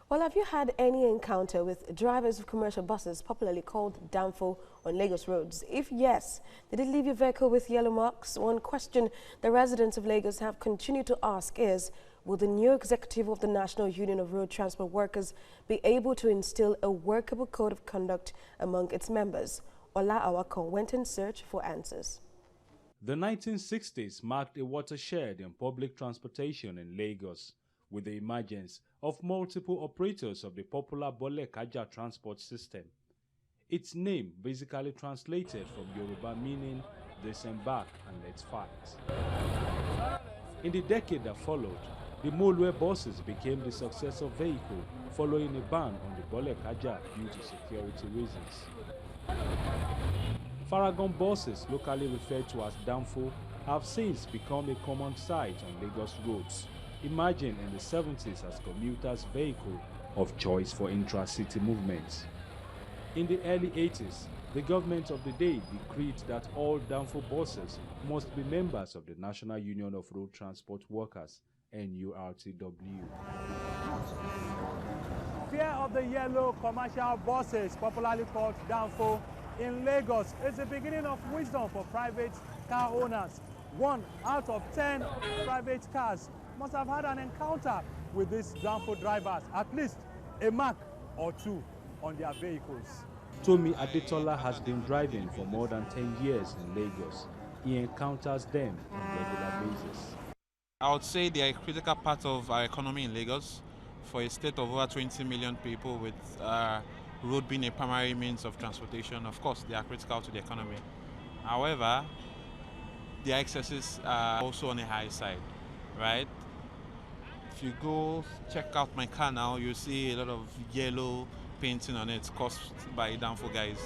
Well, have you had any encounter with drivers of commercial buses, popularly called Danfo, on Lagos roads? If yes, did it leave your vehicle with yellow marks? One question the residents of Lagos have continued to ask is, will the new executive of the National Union of Road Transport Workers be able to instill a workable code of conduct among its members? Ola Awakan went in search for answers. The 1960s marked a watershed in public transportation in Lagos, with the emergence of multiple operators of the popular Bolekaja transport system. Its name basically translated from Yoruba meaning disembark and let's fight. In the decade that followed, the Molue buses became the successor vehicle following a ban on the Bolekaja due to security reasons. Faragon buses, locally referred to as Danfo, have since become a common sight on Lagos roads, emerging in the 70s as commuters' vehicle of choice for intra-city movements. In the early 80s, the government of the day decreed that all Danfo buses must be members of the National Union of Road Transport Workers, NURTW. Fear of the yellow commercial buses, popularly called Danfo, in Lagos is the beginning of wisdom for private car owners. 1 out of 10 private cars must have had an encounter with these Danfo drivers, at least a mark or 2 on their vehicles. Tomi Adetola has been driving for more than 10 years in Lagos. He encounters them on a regular basis. I would say they are a critical part of our economy in Lagos. For a state of over 20 million people, with road being a primary means of transportation, of course they are critical to the economy. However, their excesses are also on the high side, right? If you go check out my car now, you see a lot of yellow painting on it caused by Danfo guys.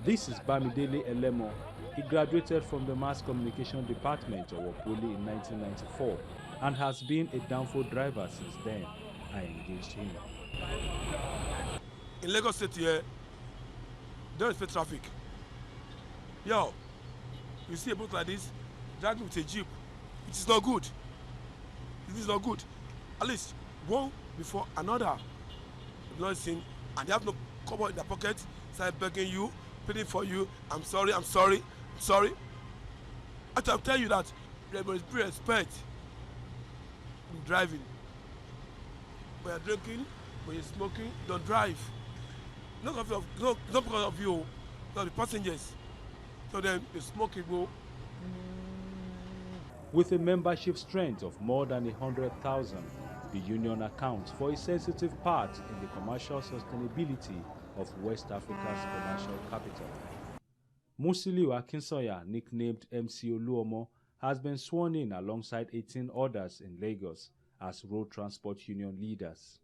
This is Bamidele Elemo. He graduated from the Mass Communication Department of Opoli in 1994 and has been a Danfo driver since then. I engaged him. In Lagos State here, there is traffic. Yo, you see a boat like this, driving with a jeep. It is not good. It is not good. At least one before another. You know, seen, and they have no cover in their pocket. Start begging you, pleading for you. I'm sorry, I'm sorry, I'm sorry. I have to tell you that there must be respect in driving. When you're drinking, when you're smoking, don't drive. Not because of you, not the passengers. So then the smoking will. With a membership strength of more than 100,000, the union accounts for a sensitive part in the commercial sustainability of West Africa's commercial capital. Musiliu Akinsoya, nicknamed MC Oluomo, has been sworn in alongside 18 others in Lagos as road transport union leaders.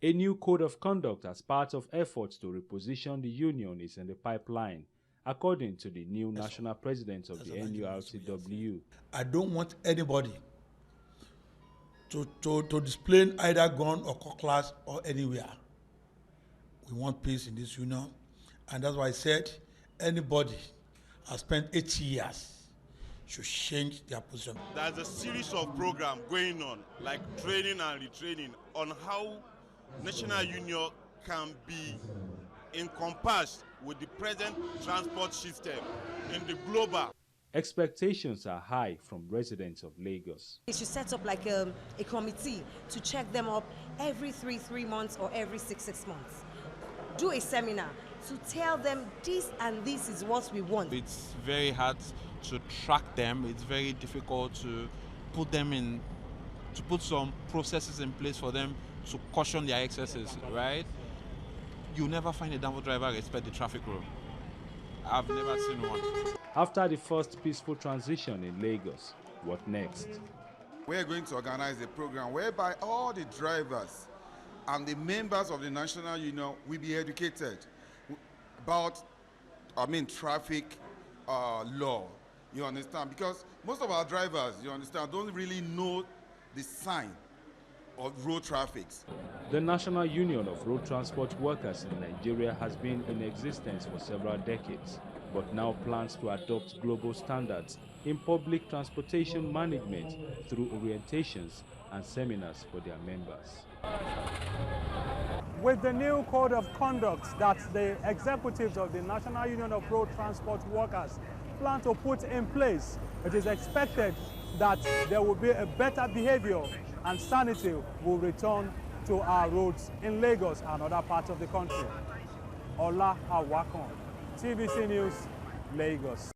A new code of conduct as part of efforts to reposition the union is in the pipeline, according to the new national president of the NURTW. I don't want anybody to display either gun or cutlass or anywhere. We want peace in this union, and that's why I said anybody has spent 8 years should change their position. There's a series of programs going on, like training and retraining, on how national union can be encompassed with the present transport system in the global. Expectations are high from residents of Lagos. They should set up like a committee to check them up every three months or every six months. Do a seminar to tell them this and this is what we want. It's very hard to track them. It's very difficult to put them in, to put some processes in place for them to caution their excesses, right? You never find a Danfo driver respect the traffic rule. I've never seen one. After the first peaceful transition in Lagos, what next? We're going to organize a program whereby all the drivers and the members of the National Union will be educated about, traffic law. You understand? Because most of our drivers, you understand, don't really know the sign of road traffic. The National Union of Road Transport Workers in Nigeria has been in existence for several decades, but now plans to adopt global standards in public transportation management through orientations and seminars for their members. With the new code of conduct that the executives of the National Union of Road Transport Workers plan to put in place, it is expected that there will be a better behavior and sanity will return to our roads in Lagos and other parts of the country. Ola Awakan, TVC News, Lagos.